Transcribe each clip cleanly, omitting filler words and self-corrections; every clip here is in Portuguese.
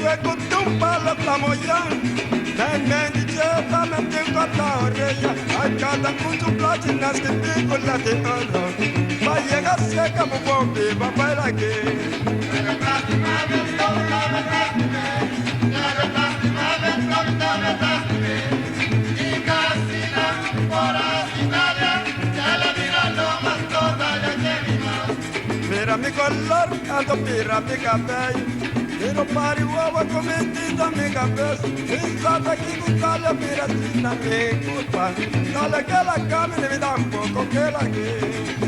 seco tumba la flamoyan. También dicheta me tengo a la orella. Hay cada cucho platinas que tengo la de oro. Va a llegar seca mu bombi, va para aquí. Mira mi color, ando mira mi cabello. Pero pari uova cometido mi cabeza. Pensate aquí buscarle mira sin mi culpa. Dale que la camine me da un poco que la que.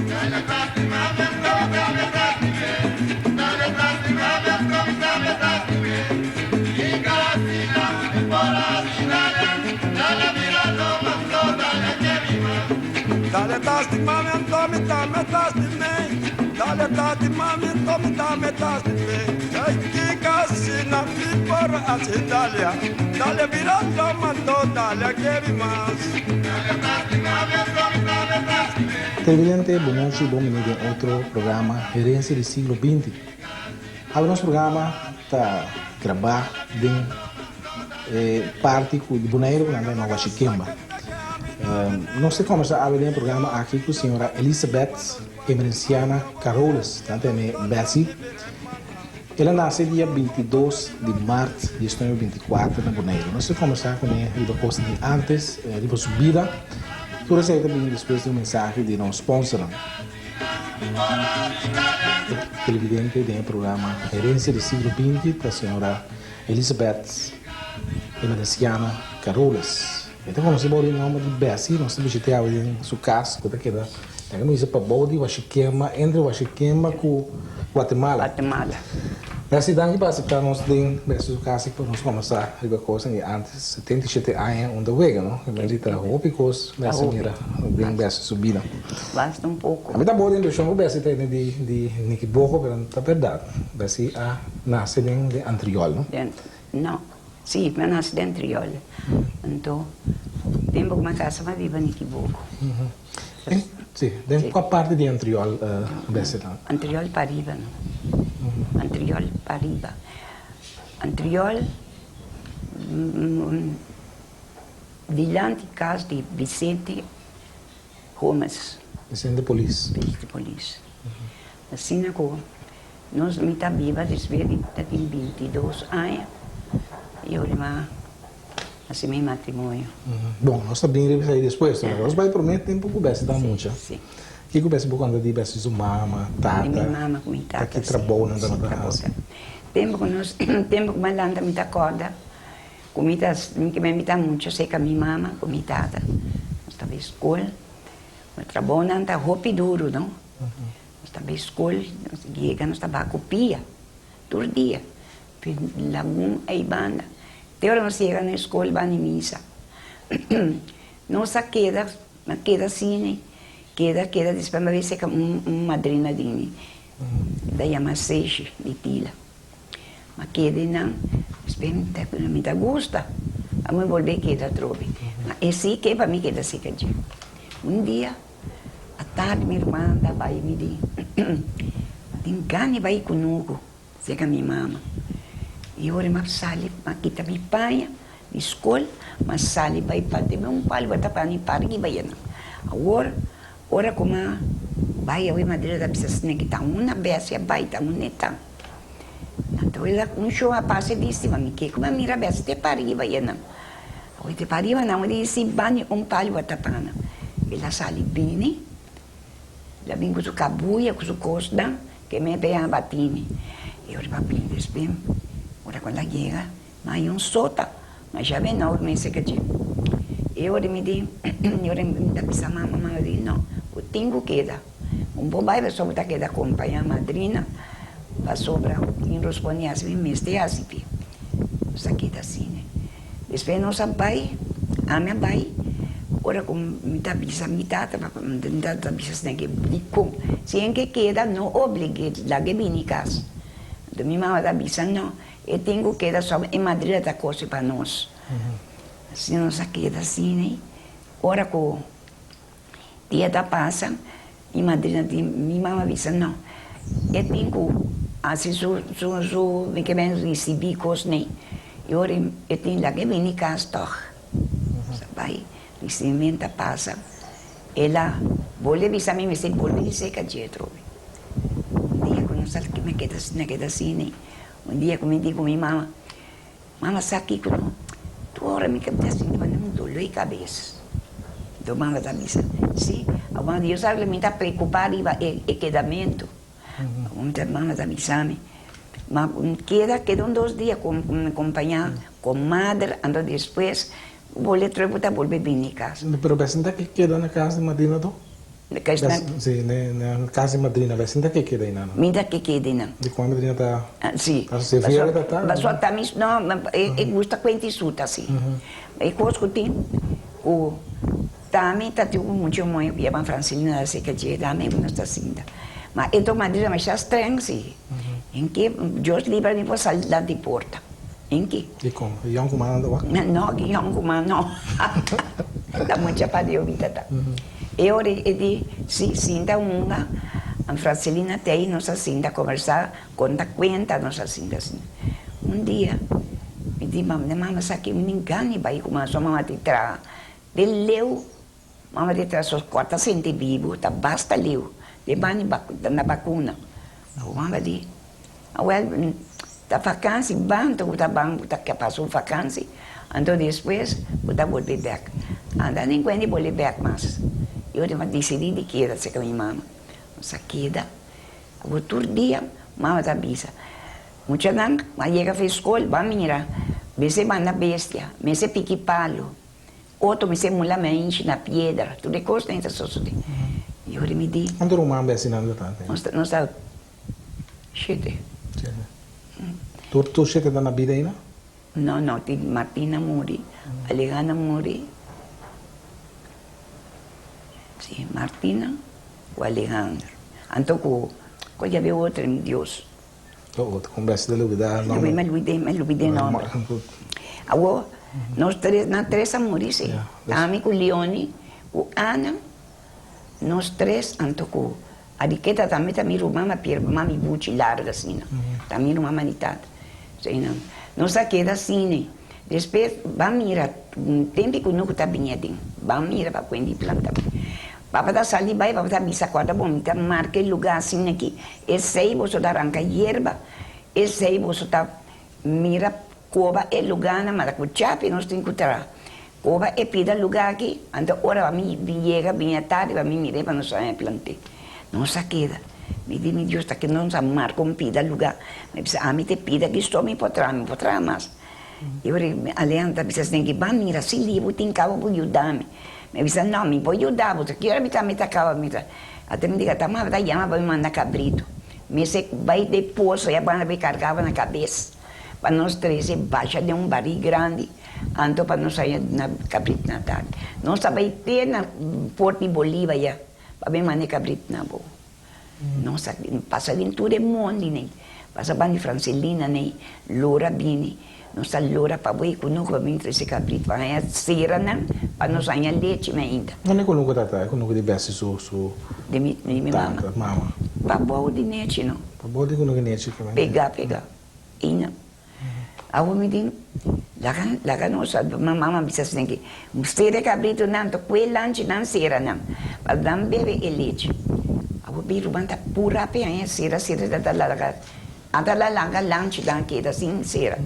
Dale lástimame, dale lástimame. Y casina, por así dale mirando más dale que viva. Dale lástimame, dame lástimame. Dale lástimame, dame lástimame. Ay, que casina, por así dale mirando más dale que viva. Dale lástimame, dame lástimame. Televidente, boa noite, bom minuto em outro programa Herência do Siglo XX. O nosso programa está gravado em parte de Bonaire, quando é Huachiquemba. Nós começamos a abrir o programa aqui com a senhora Elizabeth Emerenciana Caroles, também Bessie. Ela nasceu dia 22 de março de 2024 na Bonaire. Nós começamos com ela coisa de antes, de subida. Tudo isso também depois de mensagem de nosso sponsor. Televidente do programa Herência do Siglo XX, da senhora Elizabeth Emerenciana Caroles. Então, como se pode o nome de Bessie, nós temos que ter em sua casa, que é isso para Bode, Huachiquemba, entre Huachiquemba com Guatemala. Na cidade básica, nós temos essa casa para nós começar a coisa antes 77 anos onde vega, não? A gente está rópicos, essa era bem bessa subida. Basta um pouco. A mim tá bom dentro do chão, Bessie tem de Niquiboco, mas tá verdade. Bessie nasce de Antriol, não? Não, sim, mas nasce de Antriol. Então, tem uma casa para viver em Niquiboco. Sim, dentro qual parte de Antriol, Bessie? Antriol Pariba, não? Antriol Pariba. Antriol, diante da casa de Vicente Gomes. Vicente Polis. Vicente Polis. Assim, nós me está viva desde 22 anos. E eu assim, meu matrimônio. Bom, nós também sair depois. Nós vai prometer tempo que o Bessie dá muito. Sim. Que começa por conta de Bessie mama, tata. Minha mama com tata. Que trabalha na casa. Tempo que nós, tempo que malanda me acorda, comida que me dá muito, sei que a minha mama com minha tata. Nós estava escola, nós trabalhamos na roupa duro, não? Nós estava escola, nós chega, nós estava copia, todo dia. Lagum e banda. Até hora nós chega na escola, vai na missa. Nossa queda assim, queda depois uma vez que madrina de da Yamaseixe de Tila. Mas queda não, depois me dá gosta, a mãe volver queda trove. Mas esse que para mim queda seca de. Dia, à tarde minha irmã da Bahia me disse, tem gane vai conosco, seca minha mama. E ora mas sali, mas kita me panha, me escola, mas sali vai para ter um palo, vai tapar nem para que vai não. Agora ora como vai a madeira da precisa que tá uma beça vai tá um neta. Então ela show a passe disse mas que como mira beça te pari vai não. Oi te pari não ele se bani palo vai tapar não. Ela sali bem. Já vim com o cabuia com o costa que me pega batine. E ora para bem desbem. Ora quando ela chega, mas sota, mas já vem não me sei que eu me disse, eu me disse a mamãe disse não, eu tenho que dar. Bobai vai sobrar que da acompanhar a madrina, vai sobrar, quem responde assim, me este assim, isso aqui tá assim, né? Depois nossa pai, a minha pai, ora como me tá bisa me tá bisa assim que com, se em que queda não obrigue lá que vem em casa. De minha mãe tá bisa não, eu tenho que dar só em madrina da coisa para nós. Se não saquei assim, né? Ora com dia da passa, e madrinha de minha mãe disse, não, eu tenho assim, me que bem recebi coisas, né? E agora, eu tenho lá que vir em casa, toch? Sabe? Recebimento passa. Ela, vou lhe avisar, me disse, vou lhe dizer que eu trouxe. Um dia, quando eu saí, que me queda assim, né? Um dia, como eu digo com minha mama, sabe que tu ora me queda assim, mas não dou dor de cabeça. Então, mama tá dizendo, sim, algum dia eu sabe, me está preocupado e quedamento. Mama tá dizendo, mas quedam 2 dias com me acompanhar, com madre, ando depois, vou lhe trazer, vou beber em casa. Pero Becinta que queda na casa de madrina do? Sim, na casa de madrina, Becinta que queda aí, não? Mira que queda, não. De quando a madrina está... Sim. Você vê ela tá? Mas só tá, não, eu gosto com isso, assim. E coisa que tem, o também tá tipo muito muito, e a Francilina sei que é também não está assim. Mas eu tô madrina, mas já estranho, sim. Em que Deus livra me por sair lá de porta. Em que? E como? E um comando lá? Não, que é um comando, não. Dá muita para eu vida, tá? Eu de sinta uma, a Francilina tem nossa sinta conversar, conta nossa sinta assim. Um dia, me disse, mamãe, sabe que me engane, vai começar a mamãe te traz, de leu, mamãe te traz os 4 centi vivo, tá basta leu, de bani na vacuna. A mamãe disse, well, tá vacância, banto, tá banco, tá que passou vacância, então depois, tá voltar back. Anda nem quando voltar back mais. Eu decidi de queda, sei que minha mama. Nossa queda, outro dia, mama tá bisa. Muita não, mas chega a escola, vai mirar, você vai na bestia, me se pique palo, outro me se mula me enche na pedra, tudo é coisa dentro só de. E eu me di. Quanto o irmão ensinando tanto? Não está, 7. Tu 7 da na vida aí, não? Não, tem Martina morri, Alejandra morri. Sim, Martina ou Alejandra. Então, quando já veio outra, meu Deus. Outro, conversa de olvidar. Eu me olvidei não. Agora, nós três amores, sim. A mim com Leone, o Ana, nós três, então, a riqueta também, mami buchi larga, assim, também uma manitade. Nós queda assim, né? Depois, vamos mirar, tempo que nunca está bem, vamos mirar para quando planta. Papa da sali vai, papa da bisa quarta bonita, marca lugar assim aqui. Esse aí você tá arranca hierba, esse aí você tá mira cova é lugar na mara cuchape nós tem que encontrar. Cova é pida lugar aqui, então ora a mim viega bem tarde, a mim mire para nós plante. Nossa queda. Me diz, meu Deus, está que não se marca um pida lugar. Me diz, a mim te pida que estou me potrá mais. Eu alianta, me diz, tem que vai mira, se livro tem cabo para ajudar-me. Me disse, não, me pode ajudar, você quer me tacar, até me diga, tá, mas vai chamar para me mandar cabrito. Me disse, vai depois, já para me carregava na cabeça. Para nós três, baixa de barril grande, então para nós sair na cabrito na tarde. Nós vai ter na Porto de Bolívar já, para me mandar cabrito na boa. Nossa, passa aventura é monte, né? Passa bem Francilina, né? Loura, bem, nossa loura para boi, quando vai vir esse cabrito, vai a cera, né? Para nós ganhar leite ainda. Não é quando você está, quando você tivesse sua... De minha mama. Para boa de neite, não? Para boa de quando você neite também? Pegar. E não. Aí me diz, lá nossa, mamãe disse assim que, cera cabrito não, to quel lanche não cera não. Para dar bebê e leite. Aí biro banta pura pe aí cera da larga lanche da que da assim cera.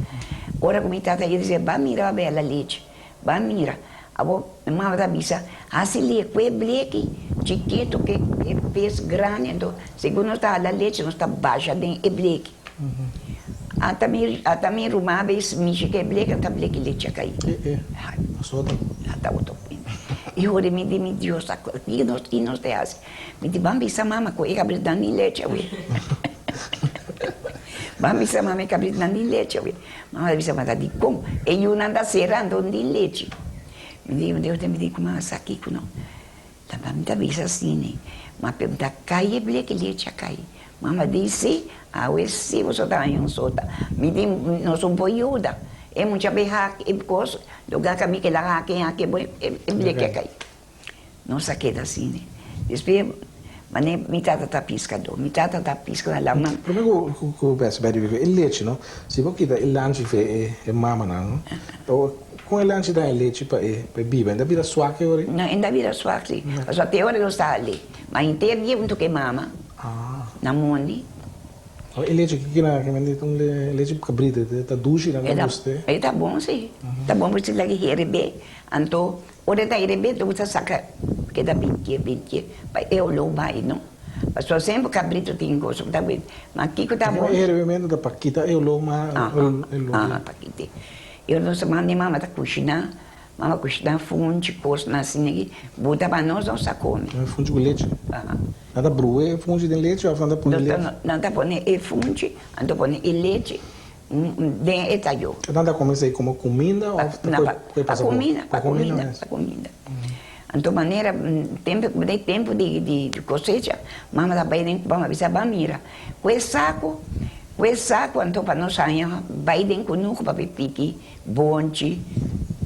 Ora como está aí dizer, vai mirar a bela leite. Vai mirar. Aí mamãe da bisa, assim lhe que bleque chiquito que é pez grande, então segundo está a leite não está baixa de bleque. Até me rumava esse miche que é bleque, até bleque leite a cair. Passou da... Até o topo. E eu me disse, meu Deus, e nós te assim. Me disse, vamos bisa mama, que é cabrito dando leite, ué. Vamos bisa mama, que é cabrito dando leite, ué. Mama bisa mama, de como? E eu não anda serrando de leite. Me disse, como essa aqui, não. Também tá bisa assim, né? Mas pergunta, cai, bleque leite a cair. Mama disse, esse você está em um sota. Me diz, nós somos ajuda. É muita berra, é coisa, lugar que a mim que lá, quem é que é bleque a cair. Nossa, queda assim, né? Depois, Mas nem mitad tá pescador, mitad tá pescador lá, mas Primeiro que eu penso, bem, o leite, não? Se você quiser, o lanche é mama, não? Então, com o lanche dá leite para beber, ainda vira suave, ora? não, ainda vira suave, mas até hora eu está ali, mas inteiro dia muito que mama, na mundi, O leite que vende um leite cabrito, tá duche, não gosta? tá bom sim, tá bom você lá que rebe, então, ora tá rebe, tu você saca que dá 20, para eu não vai, não? Mas só sempre cabrito tem gosto, tá bem, mas aqui que tá bom. É realmente da paquita, eu lo mas paquite. Eu não sei, mas mama tá cozinhando, mama cozinha funde, coisa assim aqui, bota para nós não se come. Funde com leite. Nada brue, funde de leite ou nada põe leite? Nada põe e funde, nada põe e leite, bem etalho. Nada começa aí como comida ou para comida. Então, maneira, tempo de cosecha, mama tá bem, vamos avisar para mira. Com esse saco, então para nós sair, vai dentro com para pique, bonde,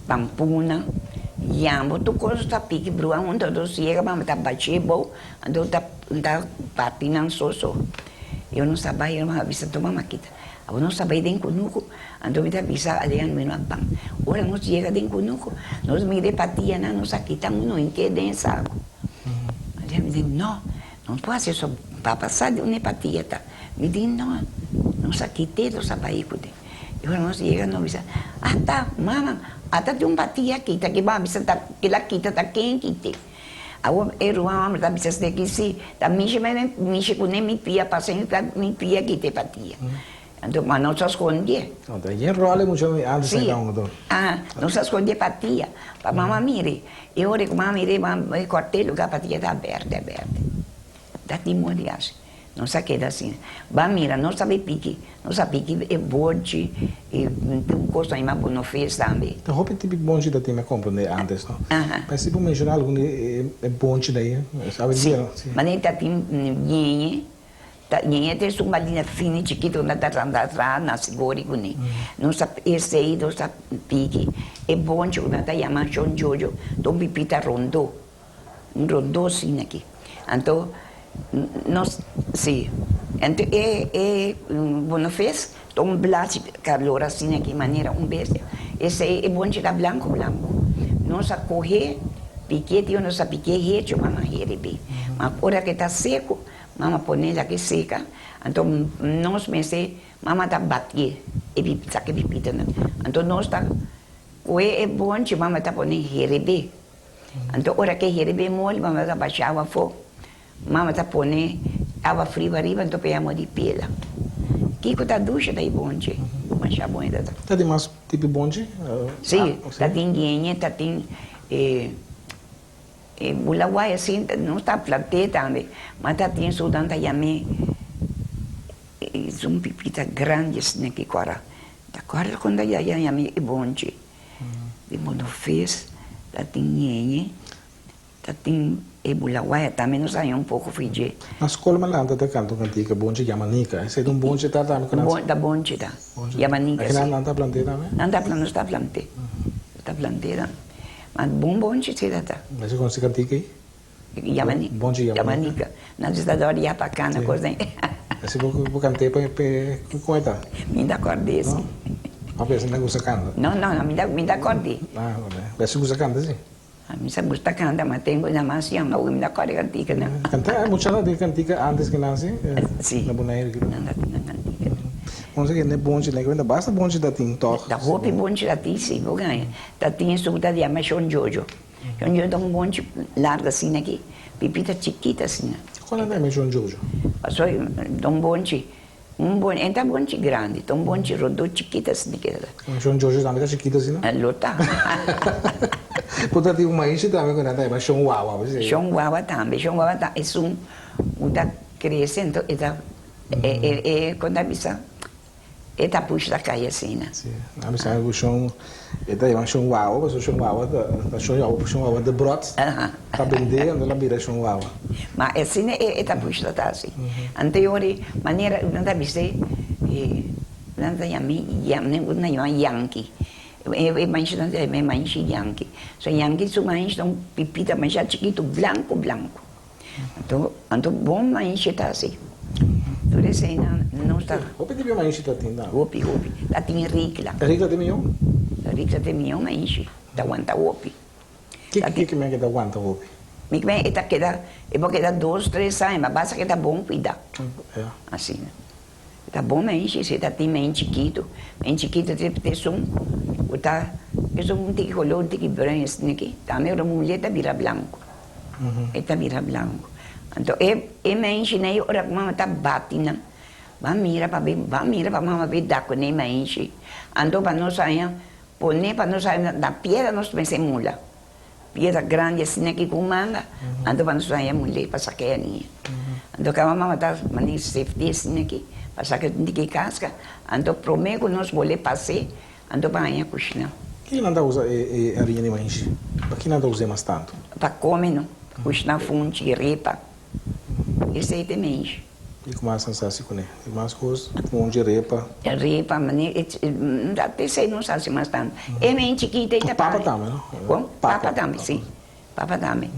pampuna, yambo, tu coisa tá pique, brua, onde eu chega, mama tá batendo, então tá patinando só. Eu não sabia, eu não avisa tomar maquita. Eu não sabia dentro com então me avisa ali no meu bang. Ora nós chega dentro com nós me repatia na nossa quita muito em que dentro saco. Ele me diz não pode ser só para passar de uma hepatia tá. Me diz não saquite do sabaícude. Eu não chega não avisa. Tá, mama, de uma patia quita que vai avisa tá que la quita tá quem quite. Agora eu amo da avisa de que se da miche com nem me pia passando me pia quite patia. Então, mas não se esconde. Não, daí é role muito antes de dar um não se esconde patia. Para mamãe mire, eu olhei com mamãe mire, cortei o lugar patia está aberta. Dá timor de assim. Não se queda assim. Vai mira, não sabe pique é bonde, e um coisa aí mais não fez também. Então, roupa tipo bonde da time compra antes, não? Mas se for mencionar algum é bonde daí, sabe dizer? Mas nem tá tim Ninguém tem uma linha fina, chiquita, onde está atrás, na segura e não sabe, esse aí, não sabe, pique. É bom, que onde está chamando John Jojo, então pipita rondou. Rondou assim aqui. Então, nós, sim. Então, quando fez, então, blase, calor assim, aqui, maneira, beijo. Esse aí é bom, que está branco. Não sabe correr, piquete, não sabe piquete, rede, vamos receber. Mas, agora que está seco, mama põe ela que seca, então nós meses mama tá bater e saque pipita, então nós tá o é bom que mama tá põe herebe, então hora que herebe mole mama tá baixar o fogo, mama tá põe água fria arriba, então pegamos de pela, que tá ducha daí bom que, mas é bom ainda tá. Tá de mais tipo bonde? Sim, tá tem guinha, tá tem Bulawaia assim, não está plantado também, mas está tem Sudão, está yame, um pipita grande assim que agora, agora quando já yame é bom de modo fez, está tem nhenhe, está tem Bulawaia também não sai pouco fide. Mas qual malanda da canto cantica bonde yamanica, esse é bonde tá também com da bonde tá, yamanica. Não está plantado também? Não está plantado, está plantado. Mas bom de ser tá. Mas você consegue cantar aí? Yamanica. Na cidade ia para cá na coisa. Se você cantar para como é tá? Me dá acordei sim. A pessoa não gosta canta. Não, me dá acordei. Mas você gosta canta sim? A mim se gusta canta, mas tenho na mansião, não me dá acordei cantica não. Canta mucha la de cantica antes que nasce? Sim. Na boneira que não cantica. Consegue né bonde, né? Ainda basta bonde da tim toque. Da roupa bonde da tim sim, vou ganhar. Da tim escuta de ama John Jojo. John Jojo dá bonde largo assim aqui, pipita chiquita assim. Qual é o John Jojo? Só bonde entra bonde grande, bonde rodou chiquita assim que era. John Jojo também tá chiquita assim, não? Lota. Puta tem uma enche também quando anda, mas Shong Wawa, você. Shong Wawa também, é tá crescendo, quando a bisa tá puxa da caia assim, né? Sim, a bisa o Shong, é Shong Wawa, mas o Shong Wawa da Shong Wawa de brot, tá vendendo, ela vira Shong Wawa. Mas assim tá puxa da assim. Anterior maneira não tá bisa, não tá Yankee. Mais Yankee. So Yankee su mais um pipita mais chiquito, branco. Então bom mais tá assim. Tudo isso aí não está. Hopi de mais enche tá tendo. Hopi. Lá tem rico lá. É rica de milhão? Rico tem milhão mais enche. Tá aguenta hopi. Que me que dá aguenta hopi? Me que está queda, é porque dá 2, 3 anos, mas basta que tá bom cuidar. É. Assim, né? Tá bom mais enche, você tá tem mais chiquito tem som, o tá, isso um tique color, um tique branco, assim aqui. Tá mesmo mulher tá vira branco. Tá vira branco. Então, mais enche nem ora mama tá batendo. Vai mira para mama ver dar com nem mais enche. Então para nós sair, pôr para nós sair da piedra nós pensamos mula. Piedra grande assim aqui com manga. Então para nós sair mulher para sacar a linha. Então que a mama tá maneira safety assim aqui. Para sacar de casca. Então prometo nós bolé passar. Então para aí cozinhar. Que não dá usa a arinha de mais? Para que não dá usa mais tanto? Para comer não. Cozinhar fonte, repa. Isso aí também enche. E como a sensação com ele? E mais coisas, com de repa. Repa, até sei não sabe mais tanto. É meio chiquita e tá Papa também, não? Como? Papa também, sim. Papa também.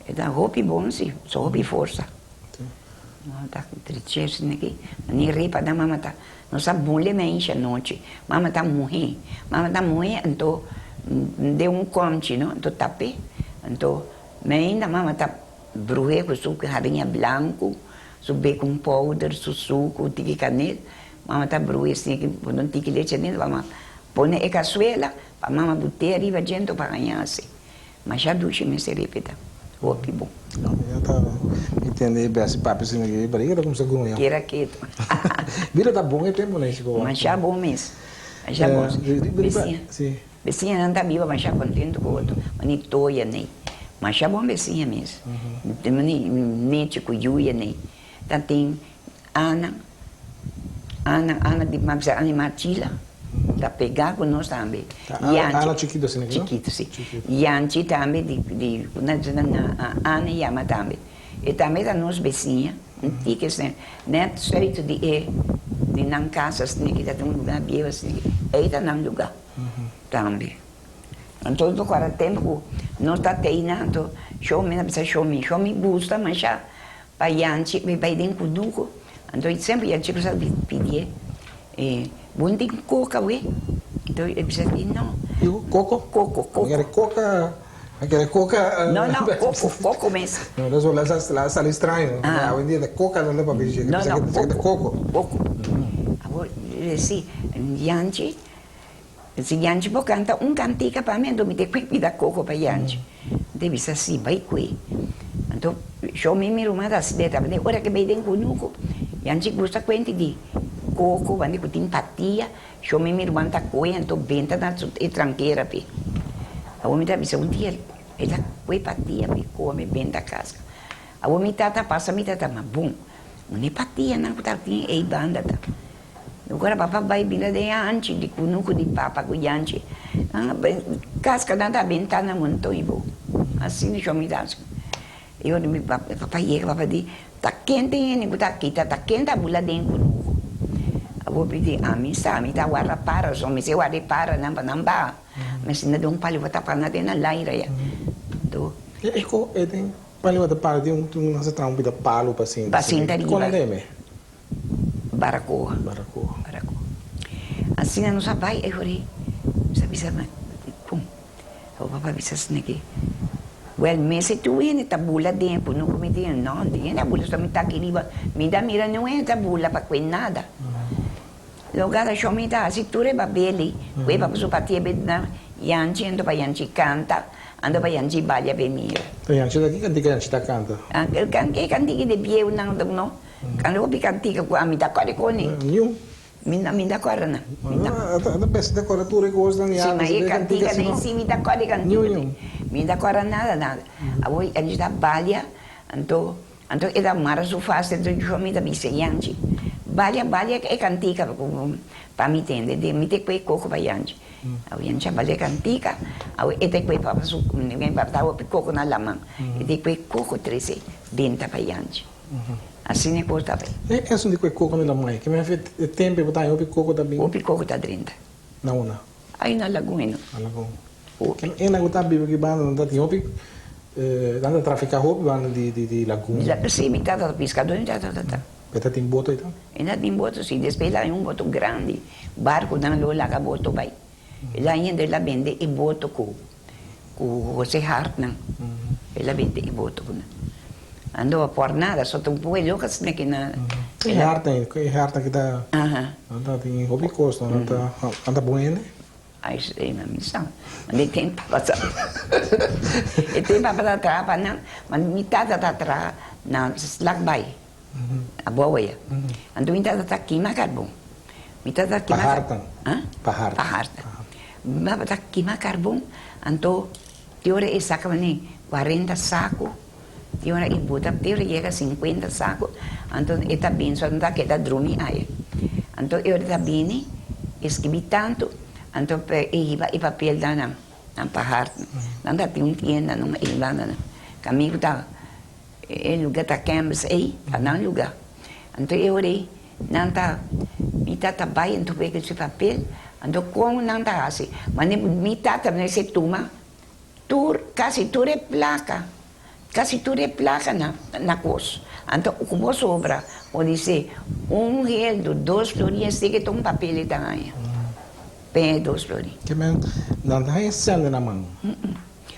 É da roupa bom, sim. Só roupa força. Não tá triste aqui. Nem repa da mama tá. Não sabe mulher me enche a noite. Mama tá morrendo. Então deu conte, não? Então tapei. Então, ainda mama tá brué com suco, rarinha branco. Subir com powder, suco, tique canela, mama tá brué assim, que não tique leite dentro, vamos pôr a caçuela, para mama botar arriba dentro para ganhar assim. Mas já duche me se repita, roupa bom. Não, já tá entendendo bem esse papo assim, que briga como se grunha. Queira quieto. Vira tá bom, é tempo né, chegou. Mas já bom mesmo. Já bom. Sim. Vizinha não tá viva, mas já contente com o outro, mas nem toia nem. Mas já bom vizinha mesmo. Nem te cuiuia nem. Então tem Ana de Matila, da pegar com nós também. Ana chiquita, assim, né? Chiquita, sim. Yanchi também, Ana e Yama também. E também da nossa vizinha, que assim, né, certo de não casa, assim, que tem um lugar bem assim, aí tá num lugar também. Então, agora tempo, nós está treinando, show me gosta, mas já para Yanchi, vai dentro com Duco. Então, sempre Yanchi precisa pedir, bom tem coca, ué. Então, ele precisa pedir, não. Coco? Coco. Aquele coca... Não, coco mesmo. Não, isso lá sale estranho. Hoje em dia, coca não dá para pedir. Não, coco. Agora, sim, Yanchi, se Yanchi pode cantar cantica para mim, então me tem que dar coco para Yanchi. Deve ser assim, vai coi. Então, eu me miro mais da cidade, ora que vai dentro conosco, Yanchi gosta de coco, vai com empatia, eu me miro mais da coisa, então venta na tranqueira, pe. A homem tá dizendo, dia, ela coi empatia, pe, come bem da casca. A homem tá passa, me tá mas bom, não empatia, não, tá aqui, é banda, tá. Agora papai vai bila de antes de conosco de papa com Yanchi, casca nada bem, tá na montanha, assim eu me dá. Eu me papai diz, tá quente ainda, tá aqui, tá quente a bula dentro. Eu vou pedir a mim tá guarda para, só me se guarda para, não vá. Mas se não dá palho, vou tapar na dentro da laira. Então, tem palho de para, tem um trampo de palo para assim. Paciente qual é mesmo? Baracoa. Assim não sabe, eu falei, sabe, pum. O papai disse assim aqui. Well, mas se tu ainda tá bula dentro, não come dentro, não, dentro a bula só me tá aqui riba, me dá mira não é essa bula para comer nada. Lugar a me dá, se tu reba beli, que para pessoa patia na Yanchi, ando para Yanchi canta, ando para Yanchi balha venir. Então Yanchi daqui cantica Yanchi tá canta. Cantica de pie não, quando eu cantica com a minha core com ele. Nenhum. Minda cora na. A peça de coratura que gosta de sim, mas ele cantica nem sim, minda cora cantica. Minda cora nada. Agora a gente dá balha, então é da mara so fácil, então eu me dá bise Yanchi. Balha é cantica para me entender, de me ter que coco para Yanchi. Agora Yanchi balha cantica, agora é ter que para ninguém para dar o coco na lama. É ter que coco 13 venta para Yanchi. Assim é coisa também. É assim de coco na mãe, que me fez tempo para botar o coco também. O coco tá 30. Não. Aí na lagoa. Na lagoa. E na gota biba que banda não tá tinha anda traficar roupa, anda de laguna. Sim, me tá pescador, me tá. Beta tem boto então? Ainda tem boto, sim, depois lá é um boto grande, barco não lo lá boto vai. Lá ainda ela vende e boto com José Hart, não. Ela vende e boto com. Andou por nada, só tem um pouco de loucas que na. Que Hart que dá. Anda tem roupa e costa, anda bueno. Aí é uma missão. Mas tem para passar. E tem para passar atrás, não. Mas metade da atrás, na Slagbai. A boa é. Então, metade está aqui, mas carbon. Metade aqui, mas carbon. Paharta. Mas está aqui, mas carbon. Então, teoria é saca, 40 sacos. Teoria é bota, teoria chega a 50 sacos. Então, está bem, só não está que está drumi aí. Então, eu está bem, escrevi tanto. Então, iba e papel da na Paharta. Não está tem tienda, não é lá, não. Caminho está. El lugar está campus aí, está no lugar. Então eu orei, não está, me está bem, então pega esse papel, então como não está assim, mas me está também se toma, quase tudo é placa na coisa. Então como sobra, pode dizer, R$1, 2 florinhas, sei que tem um papel e também. Bem, 2 florinhas. Que mesmo, não está sendo na mão.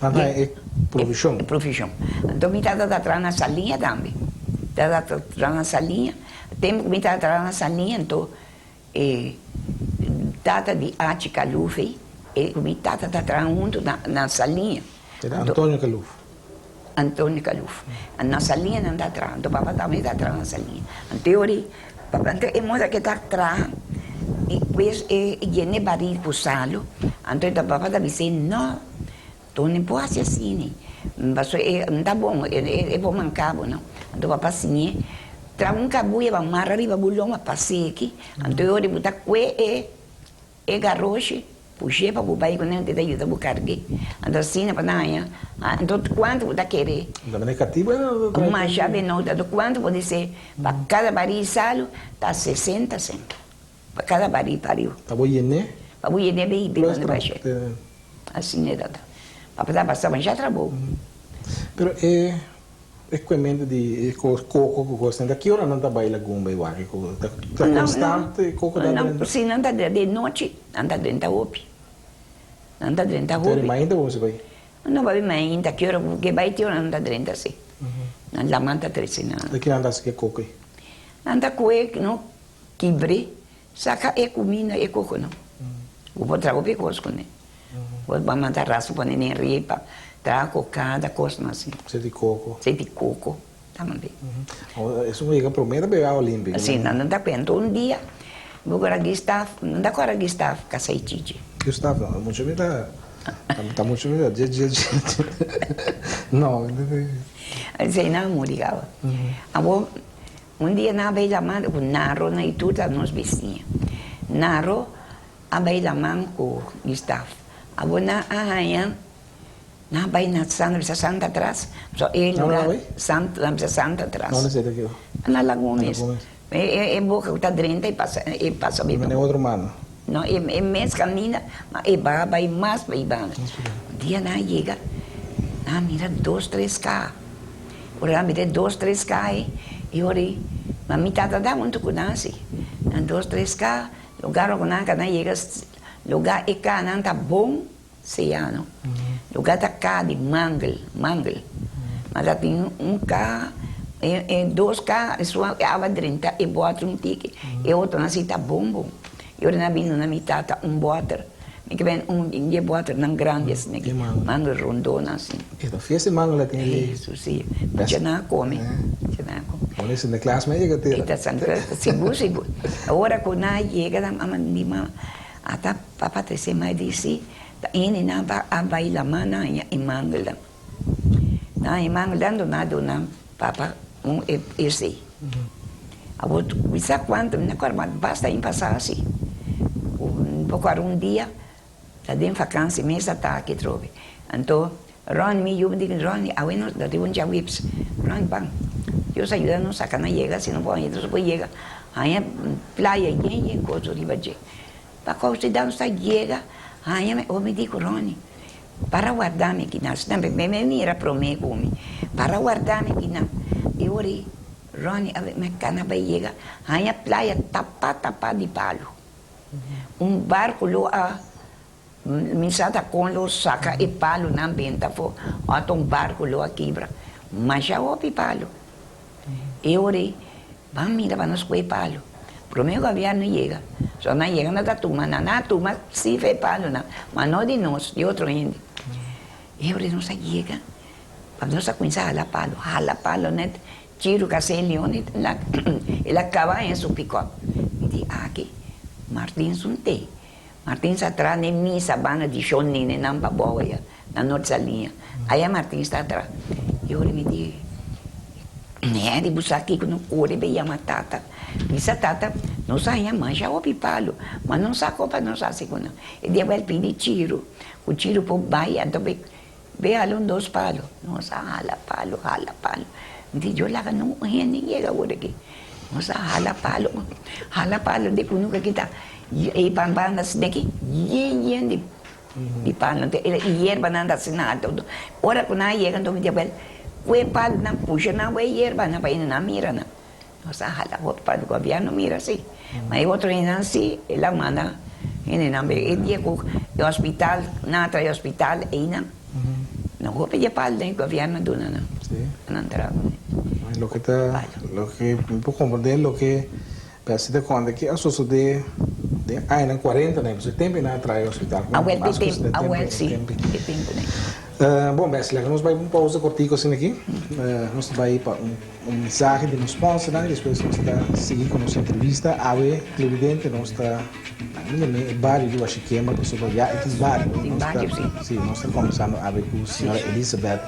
É provisão. É provisão. Então, me está atrás na salinha também. Está atrás na salinha. Tem que me está atrás na salinha, então, data de arte Caluf, e me está atrás junto na salinha. Era Antônio Caluf. Antônio Caluf. Na salinha não está atrás. Então, o papai também está atrás na salinha. Em teoria, então, é moça que está atrás, e depois, ele é baril para o salo. Então, o papai está dizendo, não. Então não pode ser assim, mas não está bom, é bom mancabo, não. Então papai assim, traga um cabo e vai amarrar arriba bulhão a passeio aqui. Então eu vou botar que é garroche, puxei para o bairro quando eu te ajuda a carregar. Então assim para nanha, então quanto você querer? Da negativa não. Uma chave não, então quanto pode ser para cada baril salo está 60 centavos. Para cada baril pariu. Para o INE? Para o INE bem quando vai chegar. Assim é dada. Para passar, mas já trabalhou. Pero é coimento de coco que gosta. Daqui hora não está bem lá gumba e waki. Está constante coco da dentro. Não, se não está de noite, não está dentro da roupa. Não está dentro da roupa. Então, mas ainda você vai? Não vai mais ainda, que hora que vai ter hora não está dentro assim. Não lá manta 13 não. Daqui anda se que coco aí? Não está coe, não, quibre, saca é comida é coco não. O vou trazer o coco né. Vou mandar raço para nem ripa, traga cocada, coisa assim. Você de coco. Você de coco, também. Isso me promete beber água limpa. Assim, não está vendo um dia, vou agora Gustavo, não dá agora Gustavo, caçaitite. Gustavo, muito bem está muito bem, dia. Não, Assim, não, muriava. Agora, um dia na beira mão, com Naro, na tudo nós vizinhos. Naro, a beira mão com Gustavo. Agora na arranha, na beira na Santa atrás, só ele lá, Santa atrás. Não sei daqui. Na Lagoa mesmo. É boca que está dentro e passa bem. Mas é outro mano. Não, é mais caminha, mas é baba e mais baba. Um dia na chega, na mira 2, 3 carros. Ora mira 2, 3 carros e ora, mas me tá dando muito conhece. Na 2, 3 carros, lugar onde na chega, lugar é cá não tá bom, se ano. Lugar tá cá de mangle. Mas já tem um carro, e 2 carros, só ava 30 e bota um ticket, e outro não se tá bom. Eu na vindo na metade um water, me que vem de water não grande assim, que mando rondona assim. Então fez manga lá tem ali. Isso sim, já não come, Olha isso na classe média que tem. Então seguro. Agora quando chega da mamãe, até papai te mais disse, ini na vai lá mana em mangala. Na em mangala nada na papa esse. Agora, sabe quanto? Basta em passar assim. Um dia, está dentro de vacância, mês está aqui, trove. Então, Ron me digo, Ron, a bueno, da de um dia whips. Ron, bang. Eu saio da nossa cana, chega, se não pode, então depois chega. Aí, playa, coisa de baixo. Para qual se dá, chega. Aí, eu me digo, Ron, para guardar-me aqui na cidade, me mira para mim como, para guardar-me aqui na, e ori, Ronnie, me cana chega, aí a praia tapa de palo, barco lá, misada com lo saca e palo na venta, foi, barco lá quebra, mas já houve palo, e ori, vamos mirar para nós com palo. Para o meu governo chega. Só não chega na turma. Na turma sim fez palo, não. Mas não de nós, de outro gente. Eu não chega. Para nós começar a hala palo, né? Tiro que se leone, ele acaba em seu picote. Me diz, aqui, Martins não tem. Martins atrás, nem missa, bana de chonine, não para boa, na nossa linha. Aí a Martins está atrás. Eu me diz, né, de buscar aqui que não corre, bem a tata. Essa tata não saía mais, já ouvi palo, mas não sacou para não sair não. E deu ele pedir tiro, o tiro por baia, então veio ali dois palos. Nossa, hala palo. Me diz, eu lá não ninguém agora aqui. Nossa, hala palo, de que nunca kita. E pambanas daqui, de palo, e erva não dá sinal. Ora quando aí chega, então me diz, o palo não puxa, não é erva, não vai na mira, não. Nossa, hala, o para o governo mira assim. Mas outro ainda assim, ela manda, ele não vê, ele dia com o hospital, nada de hospital, ainda. Não vou pedir para o governo do não. Não entra. Lo que me puedo comprender, lo que parece de cuando que eso sucede de en 40 anos, você tem na trair hospital. Sim, tempo, né? Bom, Bessie, nós vamos uma pausa cortico assim aqui. Nós vamos para mensagem de nos sponsor, né? Depois nós vamos seguir com nossa entrevista. Ave, evidente, nós está no bairro de Huachiquema, pessoal já é bairro. Sim, nós estamos conversando com a senhora Elizabeth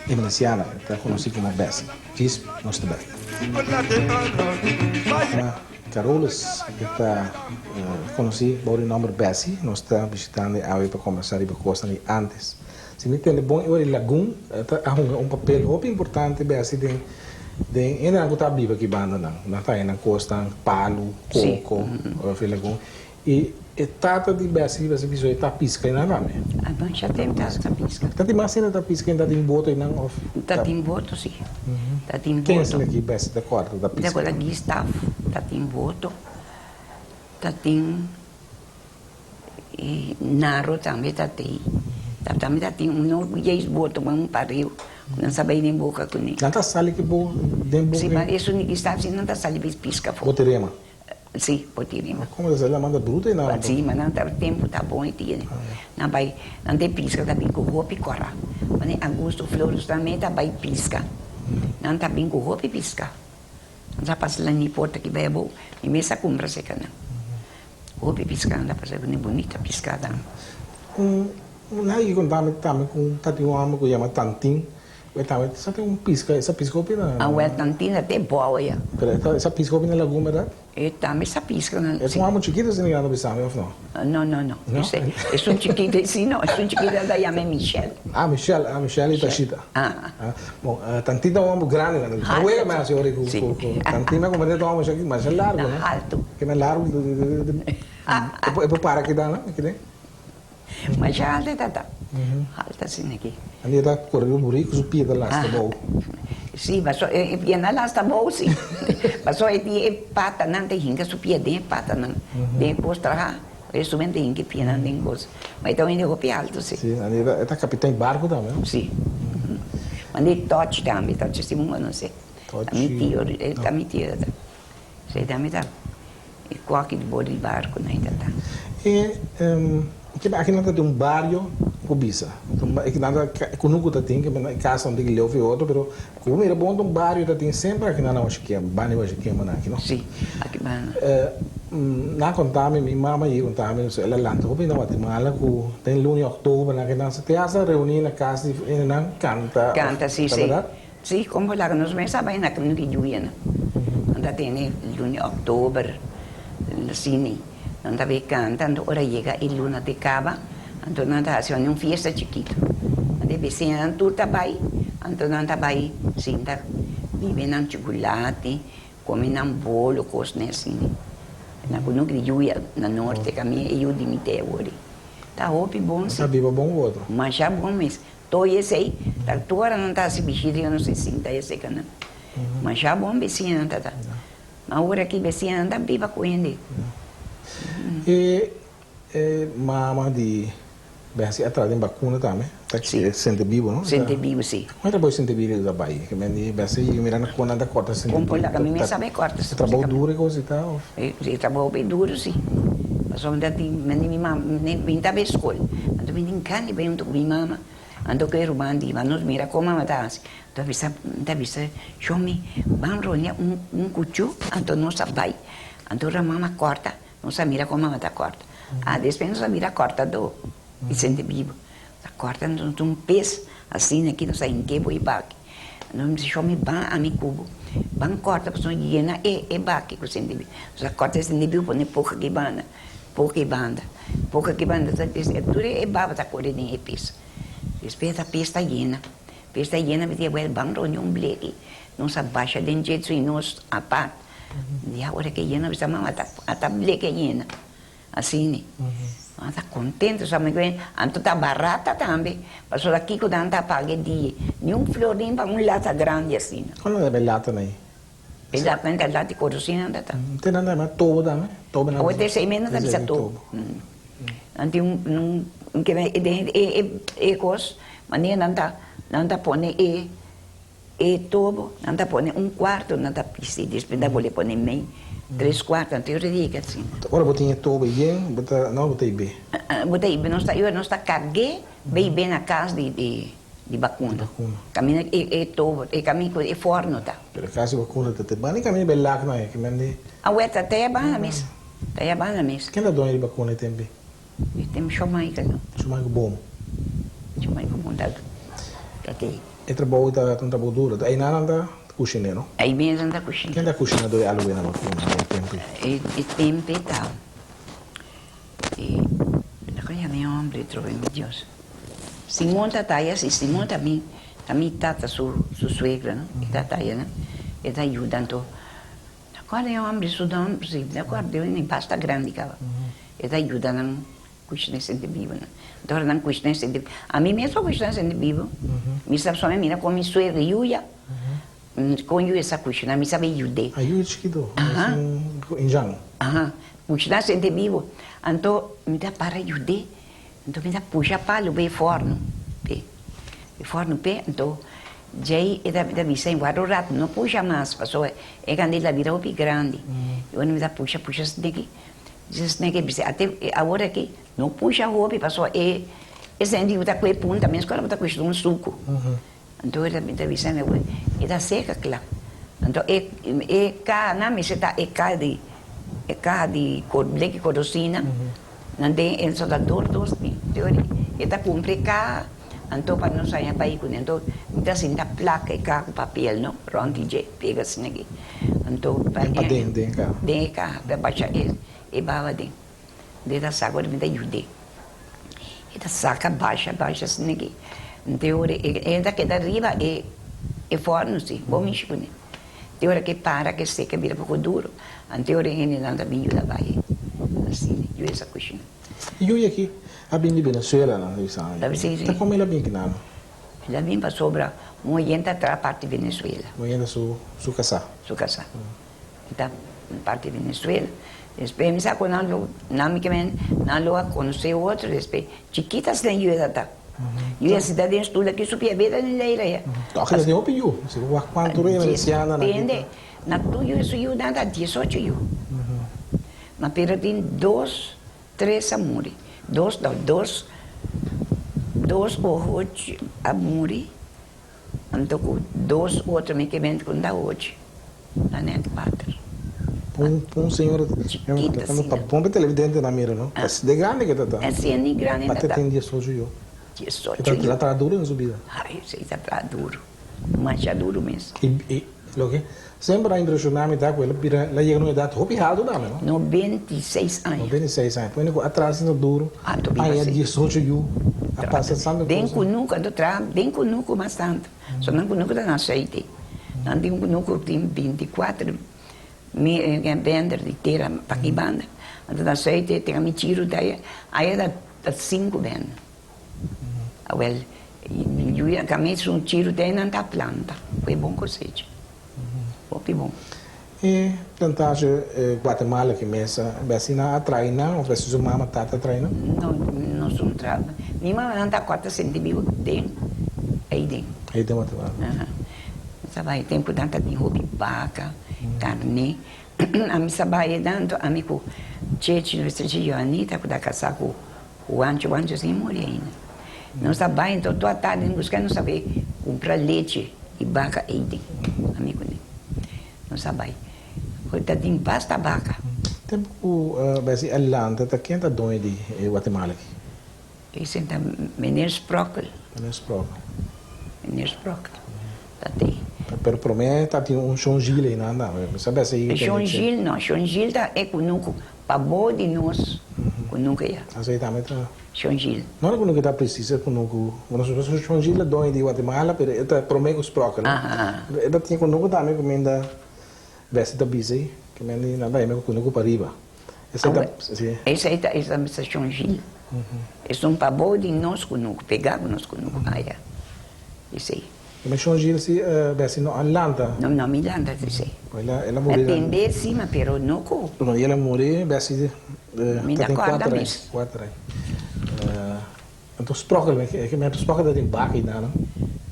Emenciana, está conhecida como Bessie. Diz, nós estamos bem. Carolas, que está conhecida por o nome Bessie, nós estamos visitando a Ave para conversar e para costa antes. Se não tem bom, eu lagoon, papel muito importante, Bessie, ainda não está viva aqui banda não está aí na costa, palo, coco, lagoon. E tata de Bessie, você visou está pisca e nada mais. Ah, bom, já tem tata pisca. Tá de mais ainda tá pisca ainda tem boto e não off. Tá tem boto sim. Tá tem boto. Quem é esse aqui Bessie da quarta da pisca? Agora Gustavo, tá tem boto. Tá tem Naro também tá tem. Também tá tem um boto, um pariu. Não sabe nem boca com ele. Não tá sali que bo dem boca. Sim, mas isso ninguém está assim, não tá sali pisca fora. Boterema. Sim, boterema. Como ela manda bruta e não. Sim, mas não tá o tempo tá bom e tinha. Não vai, não tem pisca também com roupa e corra. Mas agosto flores também tá vai pisca. Não tá bem com roupa e pisca. Não tá passando lá na porta que vai bom. E mesa compra seca não. Roupa e pisca não dá para ser bonita piscada. Aí quando também com tati um amo que chama Tantin, eu também só tem pisca, essa pisca opina. A o Tantin até boa já. Pero essa pisca opina laguna, verdade? E também essa pisca não. É um amo chiquito se não sabe ou não? Não. É um chiquito assim não, é um chiquito da chama Michelle. Michelle e Tachita. Bom, Tantin é um amo grande, não é mais eu digo. Tantin é como é um amo chiquito, mas é largo, né? Alto. Que é largo. É para que dá, né? Mas já alta tá. Alta assim aqui. Ali está correndo burico, o pia da lasta bom. Sim, mas pia na lasta bom sim. Mas só é pata não tem hinga, o pia de pata não. De postra, isso vem tem que pia não tem coisa. Mas então ainda o pia alto sim. Sim, ali está capitão barco também. Sim. Mas ele tote também, tote sim, não sei. Tá mentira. Sei também tá. E qualquer de barco ainda tá. Aqui não tem barrio Cubisa. Aqui nada conuco tem que casa onde ele ouve outro, pero como era bom barrio tem sempre aqui na acho que é bani hoje que é aqui não. Sim, aqui bani. Na contame minha mama e contame ela lá tô bem na Guatemala com tem lunes outubro na que nós se asa reunir na casa e não canta. Canta sim. Sim, como lá nos meses vai na que não lluvia. Anda tem lunes outubro, assim. Não está bem cantando, ora chega e luna de cava, então não está fazendo uma festa chiquita. De vizinha tudo está bem, então não está bem, sim, está vivendo um chocolate, comendo um bolo, coisa assim. Na quando eu na norte, que a minha eu dimitei agora. Tá roupa bom, sim. Sabia bom o outro. Mas já bom mesmo. Tô esse aí, tá tua não tá se bexiga, eu não sei se tá esse canal. Mas já bom becinha anda tá. Na hora que becinha anda viva com ele. E mama de bersi atrás de vacuna também. Tá que sente vivo, não? Sente vivo, sim. Como é que sente vivo da Bahia? Que me bersi e mirando quando anda corta sente vivo. Como lá que me sabe corta. Trabalho duro e coisa e tal. Trabalho bem duro, sim. Mas onde me tá bem escola. Ando me encanta bem com minha mama. Ando que o bandi, mas nos mira como matasse. Então vista, chome, vamos rolar cuchu, então não sabe. Então a mama corta, não sabe mira como mata corta. Depois não sabe mira corta do, e sente vivo. Corta um peixe, assim aqui não sabe em que vou ir baque. Então me chome ban a mi cubo. Ban corta, pessoa llena e baque com sente vivo. Corta sente vivo, põe pouca que banda. Pouca que banda, tudo é baba da cor de peixe. Depois a pista llena, me diz, well, vamos reunir bleque, não se baixa de jeito e nós a parte. E a hora que llena, você mama a bleque llena, assim, né? Está contente, sabe que anto tá barata também, mas aqui quando anda paga dia, nenhum florinho para lata grande assim. Quando é bem lata aí? Exatamente, a lata de cozinha anda tá. Não tem nada mais, tobo também, tobo não. Ou tem 6 meses da bisa tobo. Anti que coisa, mas nem nanda põe tobo, nanda põe quarto, nanda pisi, depois da boleh põe meio, 3/4, então eu digo assim. Agora botei tobo e não botei B. Botei B, não está carguei, bem na casa de vacuna. Caminho tobo, caminho é forno tá. Pero casa vacuna tá bem, caminho bem lá não é, que mande. A ueta até é bana mesmo, até é bana mesmo. Quem é dono de vacuna tem B? Tem chamar aí, não? Chamar bom. Chamar bom tá. Ok. E trabalho tá um trabalho duro. Aí nada anda cozinheiro. Aí mesmo anda cozinhando. Quem anda cozinhando do aluguel na vacuna? E tempo e tal. E agora meu homem trove meu Deus. Simão tá aí assim, Simão também tata sua suegra, né? E tá aí, né? E tá ajudando. Agora é um homem estudando, agora deu em pasta grande cara. E tá ajudando cozinhar sente vivo, né? Então não cozinhar sente vivo. A mim mesmo cozinhar sente vivo. Me sabe só me mira com minha suegra Yuya. Com Yuya essa cozinhar, me sabe ajudar. A Yuya chiquito, em Jang. Cozinhar sente vivo. Então me dá para ajudar. Então me dá puxa palo bem forno. Bem forno bem, então Jay e da missa em guarda não puxa mais, passou é candela vira bem grande. Eu não me dá puxa snake. Snake até agora que não puxa roupa, passou é sente o da coe punta, mesmo quando botar com um suco. Então ele da missa me e da seca claro. Então é cá na missa tá é cá de cor black corosina. Não tem el soldador dos teoria. Eta cumpre cá. Então, para não sair para aí, então, está assim, da placa e cá com papel, não? Pronto, já pega assim aqui. Então, para dentro cá. Dentro cá, para baixar ele, e bava dentro. Dentro da saca, ele me dá ajuda. E da saca, baixa assim aqui. Então, ainda que da riba, é forno, sim, bom mexer com ele. Tem hora que para, que seca, vira um pouco duro. Então, ele não dá bem da Bahia. Assim, eu essa coxinha. E eu aqui, a bem de Venezuela, não é isso? Está como ela bem que não? Ela vem para sobra, moenta para a parte de Venezuela. Moenta su casa. Su casa. Está na parte de Venezuela. Depois me sacou na lua, conheceu outro, depois chiquitas tem eu tá. E a cidade de estudo aqui subia bem da leira. Aquela tem opinião, se o quanto é valenciana na. Depende, na tudo isso eu nada 18 eu. Mas pero tem 2, 3 amores. 2 ou 8 amores. Então, 2 outros me que vem com da hoje. Lá nem quatro. Um senhor, põe televidente na mira, não? De grande que tá. É sim, de grande que tá. Até tem 18 eu. 18 eu. Ela tá duro na subida. Ai, sei, tá duro. Mas já duro mesmo. E lo que sempre a impressionar-me tá com ela chega numa idade roubado não, não? 96 anos. 96 anos. Põe atrás no duro. Aí é 18 eu. A passa samba. Bem com nunca do tra, bem com nunca bastante. Só não com nunca da aceite. Não tem com nunca tem 24 me vender de ter para que banda. Então da aceite tem a me tiro daí. Aí da dat 5 ben. Wel, eu também sou um tiro de na planta. Foi bom cosecha. Foi bom. E plantagem Guatemala que mesa, vecina atrai não, ou se sua mama tata atrai não? Não sou trava. Minha mãe não está 4 centímetros dentro. Aí dentro. Aí tem Guatemala. Sabe, tempo tanta de roupa vaca, carne. A mim sabe tanto, a mim com Cheche, não sei se Joanita, com da casar com o anjo sem morrer ainda. Não sabe, então toda tarde buscar, não sabe comprar leite e vaca aí dentro. A mim com ele. Não sabe. Porque tem pasta vaca. Tempo, basi Atlanta, tá quem tá dono de Guatemala aqui? Esse é Meneer Sprockel. Meneer Sprockel. Meneer Sprockel. Tá tem. Pero promete tem Sean Gil aí, não, sabe assim? Sean Gil não, Sean Gil tá é conosco, pavô de nós, conosco é. Aceitamente. Sean Gil. Não é que tá precisa conosco, nós Sean Gil é dono de Guatemala, pero ele promete os Sprockel. Ele tinha conosco também comenda, veste da busy, que me nada é mesmo conosco para riba. Esse aí tá Sean Gil. Esse um pavô de nós conosco, pegar conosco conosco, aí. Esse aí. Mas Sean Gil se veste no Atlanta. Não, Milanda, esse aí. Ela morreu. Atender sim, mas pero não com. Não, ela morreu, veste Me dá 4 anos. 4 anos. Então Sprockel, que me Sprockel tem vaca e não?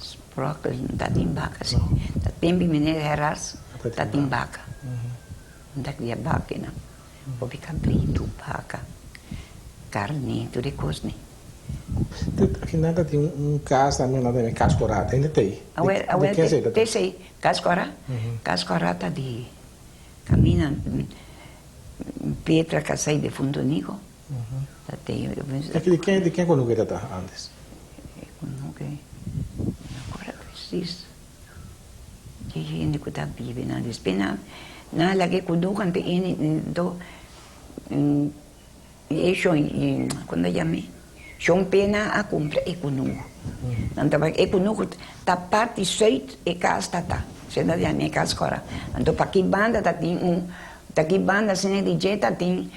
Sprockel não tá tem vaca, sim. Tá tem menino Herras, tá tem vaca. Não tá cria vaca, não. Vou ficar brito, vaca, carne, tudo é coisa, né? Aqui nada tem caso também, nada tem cascorata, ainda tem. Tem sei, cascora, cascorata de camina Petra que sai de Fundo Nico. De quem conosco ele tá antes? Conosco, agora preciso. Que gente que tá vivendo na despena, na lagi conosco ante ele do quando chamei Sean pena a compra e conosco. Então e conosco tá parte suite e casa tá. Se não é minha casa agora. Então para que banda tá tem daqui banda sem de jeta tem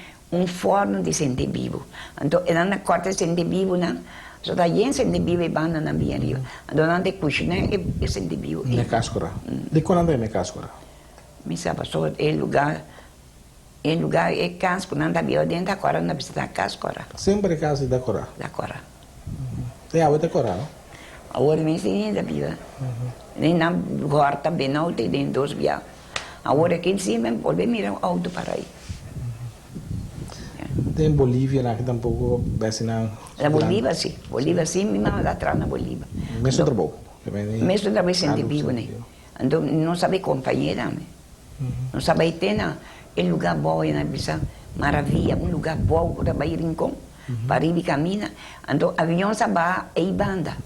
forno de sente vivo. Então ela na corta sente vivo na só da gente sente vivo e banda na minha rio. Então não tem cozinha e sente vivo. Minha casa agora. De quando é minha casa agora? Me sabe só é lugar é casa quando anda bem dentro agora na visita casa agora. Sempre casa da cora. Da cora. Tem água da cora, não? Agora me ensina da vida. Nem na horta bem não tem dentro dos via. Agora aqui em cima pode mirar o auto para aí. Tem Bolívia lá que tampouco vai na. Na Bolívia sim, minha mãe atrás na Bolívia. Mesmo trabalho. Mesmo trabalho sente vivo, né? Então não sabe companheira, né? Não sabe ter na lugar bom na bisa maravilha, lugar bom para ir rincão, para ir caminhar. Então avião sabe e banda.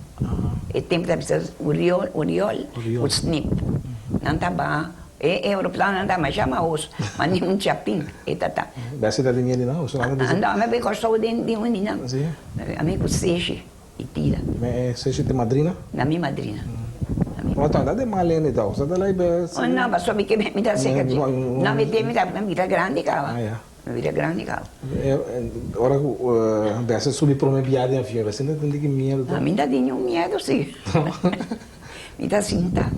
E tempo da bisa Uriol, o snip. Não tá bom. E aeroplano anda mais chama os, mas nenhum chapim, e tata. Vai ser da linha não? Anda, mas bem gostou de um não. Sim. Amigo Seixe e tira. Mas Seixe de madrina? Na minha madrina. Mas tá de malene então, você tá lá e não, mas só me que me dá seca. Não me tem me dá grande cara. Ah, é. Me dá grande cara. Ora vai subir para uma piada em fio, você não tem que medo. A mim dá nenhum medo sim. Me dá assim, tá.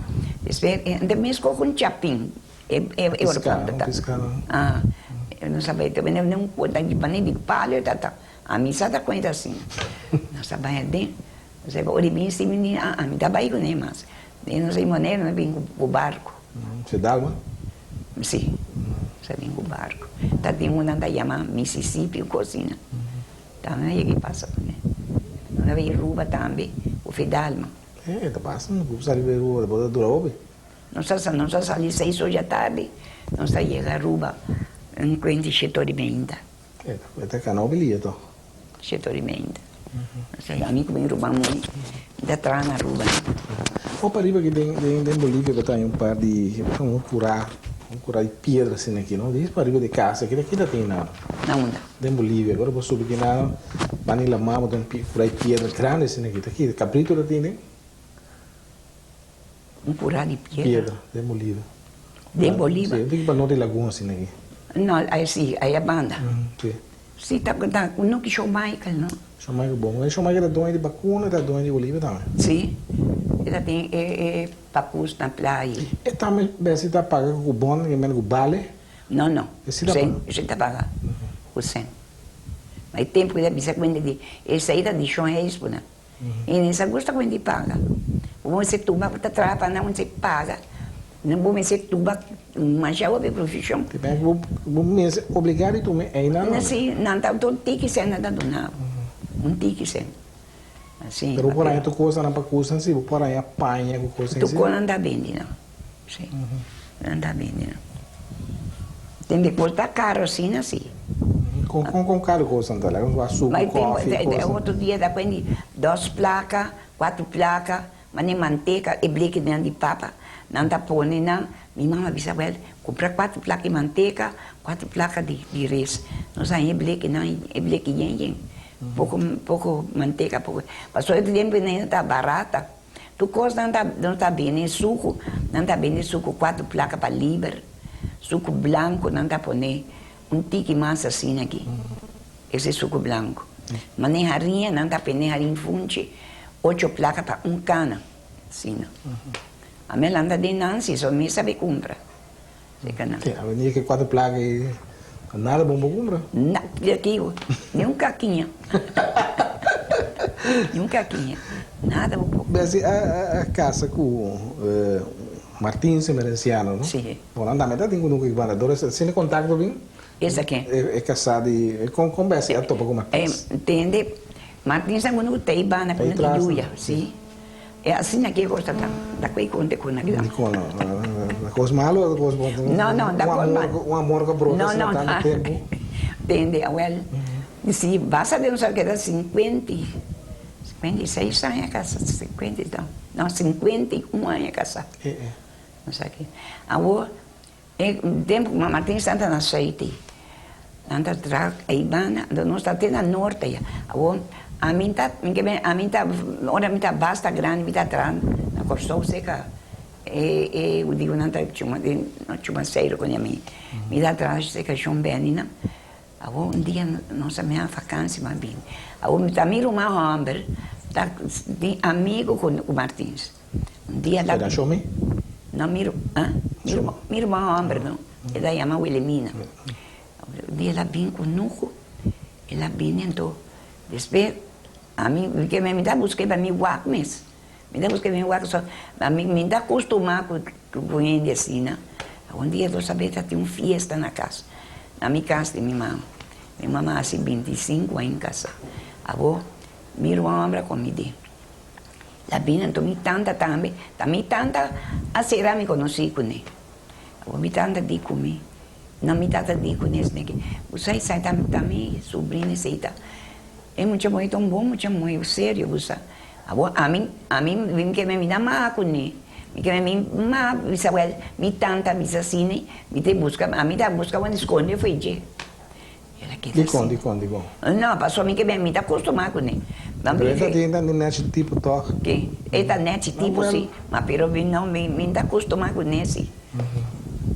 De mesmo com chapim. Eu não sabia, também não conta de panem de palha, tá. A missa tá conta assim. Não sabia de. Você vai ouvir bem, menina, me dá bairro nem mais. Eu não sei maneira, não vem com o barco. Você dá água? Sim, você vem com o barco. Tá tem uma que chama Mississippi, cozinha. Também é que passa também. Não vem Ruba também, o Fidalma. Tá passando, não sabe ver o depois da Ruba. Não sei sair 6 horas da tarde, não sei chegar a Ruba, em frente setor de ainda. Até canal bilhete. Setor de ainda. Não sei, amigo vem roubar muito, ainda atrás na Ruba. O pariba que tem Bolívia que tem par de curar de pedra assim aqui, não? Diz pariba de casa, aqui ainda tem nada. Não anda. Tem Bolívia, agora vou subir aqui na Manila Mamo, tem curar de pedra grande assim aqui, cabrito lá tem, né? Curar de pedra? Pedra, de Bolívia. De Bolívia? Sim, tem que para não ter laguna assim aqui. Não, aí sim, aí é banda. Sim. Sim, tá no que show Michael, não? Show Michael bom. Show Michael é dono de vacuna, é dono de Bolívia também. Sim. Ele tem papus na praia. E também, se está pagando com o bom, que menos com o vale. Não. Esse dá Sim, a gente tá pagando. O 100. Mas tempo que ele precisa quando de essa ida de chão é isso, né? E nessa gosta quando ele paga. Você tuba para trapa, não você paga. Não vou ser tuba, mas já houve profissão. Tipo, vou me obrigar a tomar ainda não. Assim, não tá todo tique sendo nada do nada. Tique sendo. Assim. Pero por aí tu coisa não para custa assim, por aí apanha com coisa assim. Tu coisa não anda bem, não. Sim. Não anda bem, não. Tem de coisa caro assim, assim. Com caro coisa não tá lá, com açúcar, coffee, outro dia depois de 2 placas, 4 placas, mas nem manteiga e bleque dentro de papa. Não está pondo, não. Minha mãe disse, well, comprar 4 placas de manteiga, 4 placas de res. Nós aí bleque, não, é bleque yen. Pouco manteiga, pouco. Passou o tempo e nem está barata. Tu coisa não está bem, nem suco, não está bem, nem suco, 4 placas para livre. Suco branco, não está pondo. Tique massa assim aqui. Esse suco branco. Mas nem harinha, não está bem, nem harinha funde. 8 placas para cana. Assim, não. A minha anda de Nancy, só me sabe comprar. Sim, a vendia que 4 placas e nada bom para comprar. Não, aqui, nem um caquinha. Nem um caquinha. Nada bom. Bem, a casa com Martins Semerenciano, não? Sim. Bom, anda metade tem um equivador, se ele contacto bem? Esse aqui. É casado com Bessie, a topa com Martins. Entende? Martins é quando tem bana, quando tem Julia, sim. É assim aqui eu gosto da coisa com aqui. Da coisa malo ou da coisa boa? Não, da coisa malo. Um amor que brota não, tanto tempo. Entende? Well, se basta de não saber que era 56 anos a casa, 50 não, 51 anos a casa. Não sei o que. Agora, tempo que a Martins está na Seite, anda atrás, aí não está até na norte. Agora, a mim tá, ora me tá basta grande, me tá atrás, na costou seca, eu digo não tá chuma sério com a mim, me tá atrás seca chum bem, não. Agora dia nossa minha vacância mas bem, agora me tá miro uma homem, tá de amigo com o Martins, dia lá. Era chome? Não miro uma homem não, ela chama Wilhelmina, dia lá bem conosco, ela bem então, depois a mim, que me dá buscar para mim guaco mesmo. Me dá buscar para mim guaco só. A mim me dá acostumar com ele assim, né? Um dia eu sabia que tinha uma festa na casa. Na minha casa de minha mãe. Minha mamãe assim 25 anos em casa. Agora, minha irmã abra comida. La bina, então me tanta também. Também tanta a será me conheci com ele. Agora me tanta de comer. Não me tanta de conhecer. Você sai também, sobrinha, sei tá. É muito bom, muito sério, você. Agora, a mim, que me dá mal com ele. Que me mal, me tanta, me assim, me te busca, a mim dá busca quando esconde, foi de. De quando? Não, passou a mim que me dá acostumar com ele. Mas ele tem net tipo toque. Que? Ele tá net tipo, sim. Mas pero não, me dá acostumar com ele, sim.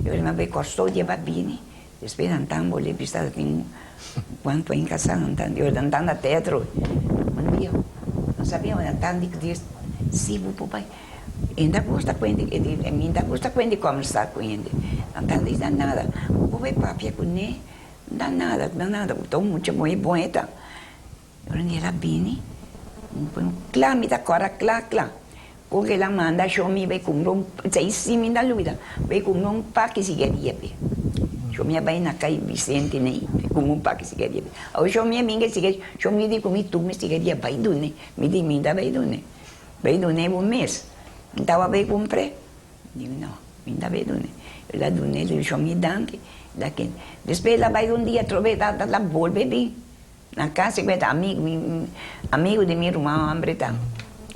Eu me gostou de babine. Depois andamos, ele precisa de quanto em casa andando, eu andando a teatro. Um dia, não sabia onde andando, que disse, sim, o papai, ainda gosta com ele, ainda gosta com ele conversar com ele. Andando e dá nada, o papai papai com ele, dá nada, estou muito bom, então. Eu não era bem, claro, me dá cora, claro. Porque ela manda, eu me vai com sei sim, me dá lúida, vai com paque cigaria, eu me vai na calle Vicente nem com paque cigaria. Hoje eu me amiga cigaria, eu me digo me tu me cigaria vai do né, me diz me dá vai do né um mês. Então eu vai comprar, digo não, me dá vai do né, ela do né, eu me dante, daqui. Depois ela vai dia trovei da volve bem na casa que é amigo de minha irmã, homem tá.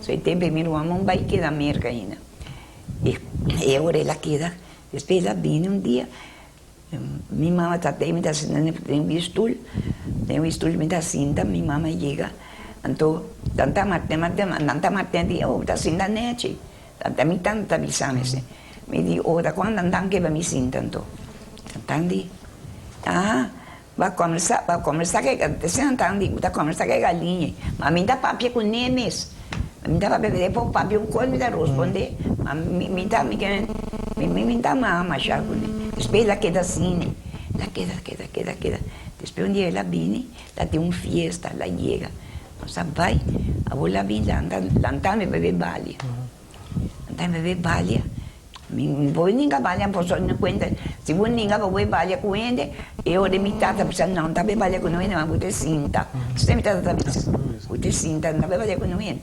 Só tempo minha irmã vai que da América ainda. E agora ela queda, depois ela vem dia. Minha mãe está tem um estúdio, me dá cinta, minha mãe chega, então, tanta Martin, oh, está cinta net, tanta avisando, me diz, oh, da quando andam que vai me cinta, então, vai conversar que sentando, vai conversar com a galinha. Mas me dá papel com nemes. Me dá papel, depois papel com coisa, me dá responder. Me dá mama, já. Depois ela queda assim, ela queda. Depois um dia ela vem, ela tem uma fiesta, ela chega. Nossa, vai, a bola vem, lá me beber balha. Lá me beber balha. Voi ninguém balha, posso não conta. Se você ninguém vai balha com ele, eu de mitad pensando não, tá bem balha com ele, não vou ter cinta. Se me tá vou ter cinta, não vai balha com ele.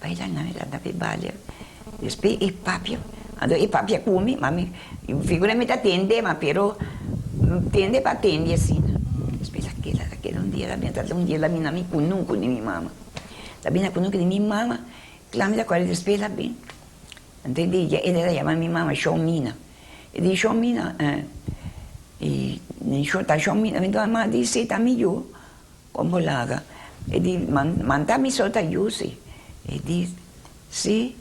Vai lá na verdade, tá balha. Depois e papi come, mami, figura me tá tende, mas pero tende para tende assim. Depois aquela um dia ela me na me cunuco de minha mama. La bina cunuco de minha mama, clama da qual depois ela bem. Entendi? Ele era chamar minha mãe Shomina. Ele disse Shomina, e tá Shomina, então a mãe disse tá melhor, como laga. Ele manda me solta yusi. Ele disse sim,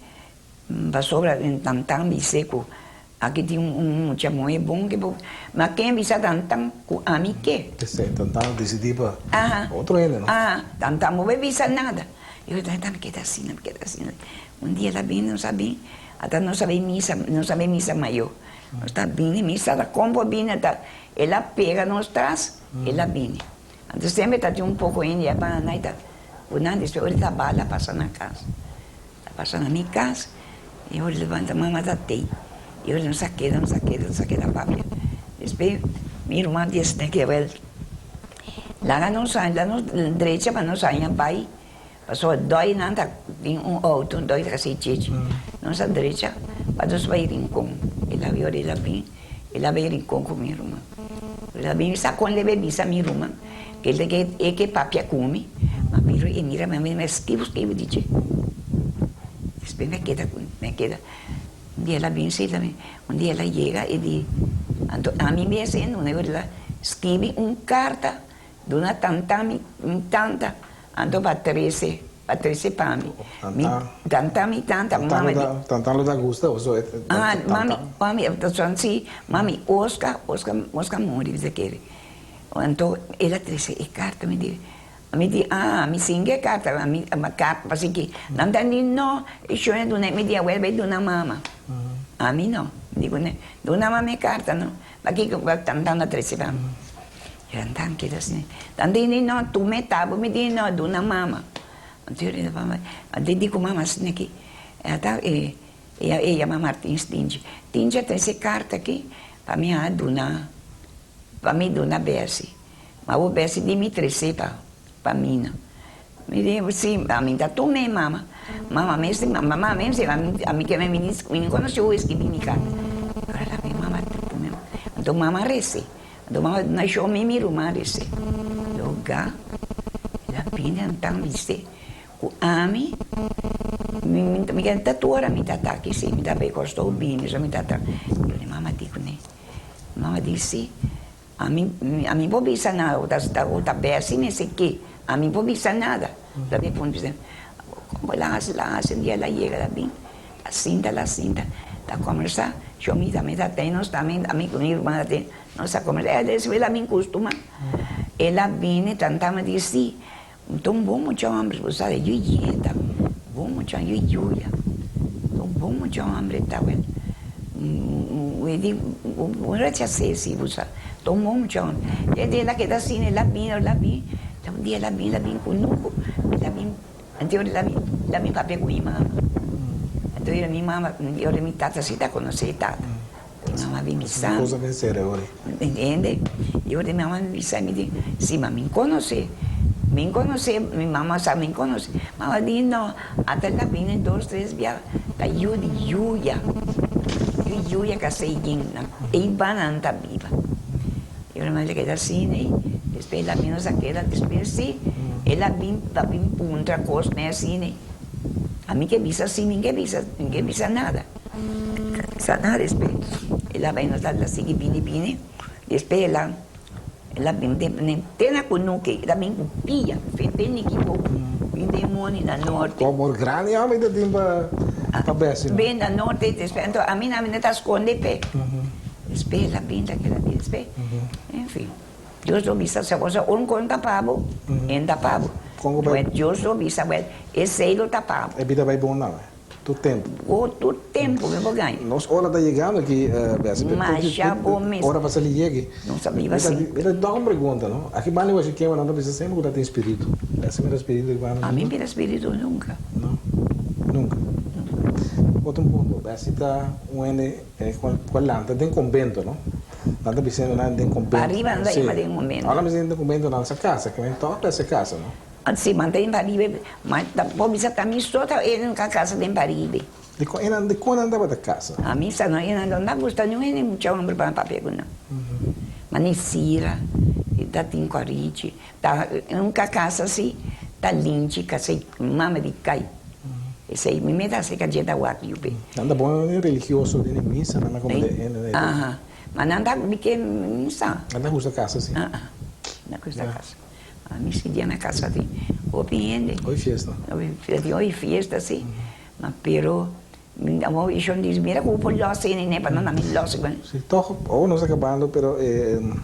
vai sobrar em tantang me seco. Aqui tem chamou é bom que mas quem bisa tantang com a mim que? Esse tantang decidir para outro ele, não? Tantang não vai bisa nada. Eu tantang me queda assim. Um dia ela vem, não sabia. Até não sabia missa maior. Não está bem, missa da combo bem, ela pega nos traz, ela bem. Então sempre está um pouco ainda, é para não está. Quando depois ele bala passa na casa, passa na minha casa, e eu levanto a mamãe da tei, eu não saquei da papia. Depois minha irmã disse que eu lá não sai, lá no direita para não sair pai. Passou dois nanta tem auto, dois cacete. Nossa direita, para os vai rincon. Ela veio rincon com minha irmã. Ela veio sacou leve bisa minha irmã. Que ele que papia come, mas mira me esquivo dice. Depois me queda. Um dia ela vem também. Um dia ela chega e diz, a mim me dizendo, ela escreve uma carta de uma tanta ando para 13 para mim. Tanta, mami. Tanta lo da gusta, ou é? Mami, então sim, mami, Oscar morre, você quer. Então, ela trouxe a carta, me diz, me singe carta, a carta, assim que, não tem nem não, eu não me diz, vai de uma mama. A mim não, digo, né, de uma mama carta, não, aqui que vai tentando 13 para mim. Então, que assim, tanto não, tu me tabo, me diz não, de uma mama. Então, digo, mama, assim aqui, ela Martins Tinge tem essa carta aqui, para mim, para mim, dona Bessie. Mas o Bessie de me trazer para mim, não. Me diz, sim, a mim, tá tu mesmo, mama. Mama mesmo, a mim que me conheceu, eu escrevi minha carta. Agora, ela vem, mama, tu mesmo. Então, mama rece. Então, mama, nasceu minha irmã rece. Lugar, ela pinta, então, disse, o ami, me quer tatuar, me tata aqui, sim, me tata, gostou bem, já me tata. Eu disse, mama, digo, né? Mama disse, a mim vou pensar nada, outra vez, não sei o quê, a mim vou pensar nada. Ela me põe, como lá, um dia ela chega, bem, la cinta, tá conversar, eu me também tem, nós também, a mim com minha irmã tem, nós conversar, ela me costuma, ela vem, tentava dizer, então bom muito hambre, você sabe, eu bom muito hambre, então bom muito hambre, tá vendo? Eu digo, eu já sei se você, então bom muito hambre, e ela queda assim, ela vem, então um dia ela vem conosco, ela vem, então ela vem para pegar minha mama, então minha mama, eu me tata se tá conhecendo tata. Minha mama vem me sabe. Coisa bem séria agora. Entende? Eu de minha mama me sabe, me diz, sim, mas me conhece, minha mama sabe me conhece. Mas diz, não, até ela vem 2, 3 dias, tá Yuya que sei quem, e banana viva. Eu não me queda assim, né? Depois ela vem, depois sim, ela vem para outra coisa, né, assim, né? A mim que visa assim, ninguém visa nada. Depois ela vai nos dar la sigue pini, depois ela vem, tem a cunuque, ela vem com pia, tem equipo, vem demônio na norte. Como grande, a mim da timba para Bessie. Vem na norte, depois, então a mim está esconde pé. Depois ela vem daquela vez, enfim. Dios lo visa se cosa un con tapabo, en tapabo. Congo vai- Dios lo visa, esse lo tapabo. É vida vai bom não, é? Do tempo. Outro tempo que eu ganho. Nós hora está chegando aqui, Bessie. Mas já bom mesmo. Hora para sair aqui. Não sabia assim. Ele dá uma pergunta, não? Aqui vai eu acho que eu não precisa sempre que tem espírito. Esse meu espírito igual. A mim pelo espírito nunca. Não. Nunca. Outro ponto, Bessie está um ene com lanta tem convento, não? Nada dizendo nada tem convento. Arriba anda aí tem convento. Agora me dizendo convento na nossa casa, que vem toda essa casa, não? Sì, ma in Paribe, ma poi mi sa che mi sto in casa di Paribe. De quando andava da casa? A mim sa não non da gusta non è un c'è un per papel no. Ma ni sira, da tin corrigi, da un casa sì, da linci che sei mamma di kai. E sei mi meta se che da wak yupe. Anda bom religioso de missa, não como de. Ah, ma non da che mi sa. Anda gusta casa sim. Ah, na questa casa. A mim se dia na casa di opiende. Oi festa. Oi fiesta sì, ma però io dico mira come può essere ne para non mi losse con. Sim, toch, ou não está acabando, pero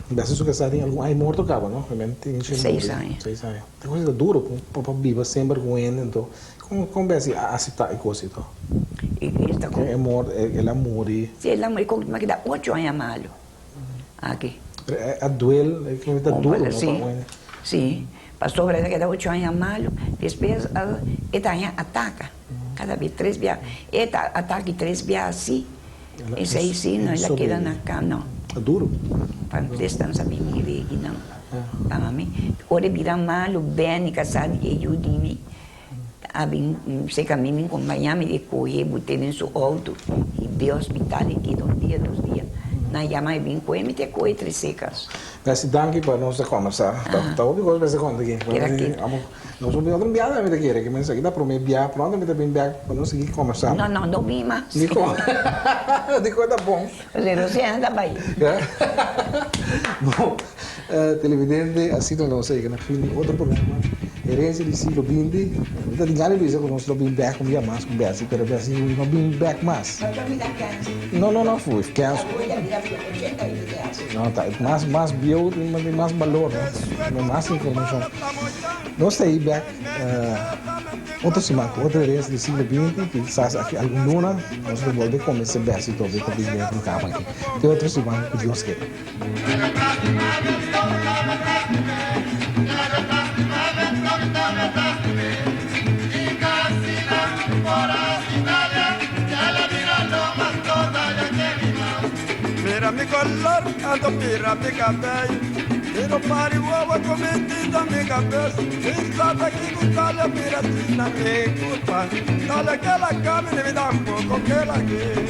dessa sua casa tem algum aí morto acaba, não? Realmente tem 6 anos. 6 anos. Tem coisa duro para viver sempre com ele, então como é assim aceitar e coisa então. E esta com. É amor, ela morre. Se ela me conta que dá 8 anos malo. Aqui. A duel, é que está duro, não? Sim. Sim. Pastor parece que dá 8 anos malo, depois ela ataca. Cada vez 3 dias. Ela ataca 3 dias assim. E aí sim, não ela queda na cama, não. É duro. Para prestar saber me ver aqui não. Para mim, ora vira malo, bem, casado e ajude-me. Se que a mim me acompanhava de correr, botei em seu auto e veio ao hospital aqui 2 dias, 2 dias. Na Yamai vim com ele, te correr 3 secas. Mas danke para nós conversar. Tá ouvindo coisa para conta aqui. Nós vamos outro dia me querer que mensagem dá para me enviar, pronto me bem back para nós seguir conversar. Não vi mais. Dico tá bom. Você anda bem. Bom, televidente, assim não sei que na fim de outro programa. Herência do século XX. Então, ninguém diz que nós não vim back com mais com Bessie, pero Bessie não vim back mais. Não fui, canso. Não, tá, mais bio, tem mais valor, né? Mais informação. Nós estamos back, outra semana, outra herência do século XX, que quizás aqui algum luna, nós vamos voltar com esse Bessie, talvez com dentro do campo aqui. Tem outra semana que Deus quer. Mira mi color, ando mira mi cabello. Quiero pari huevo cometido mi cabeza. Si sabe aquí buscarle, mira si no me culpa. Dale que la cambie, me da un poco que la que.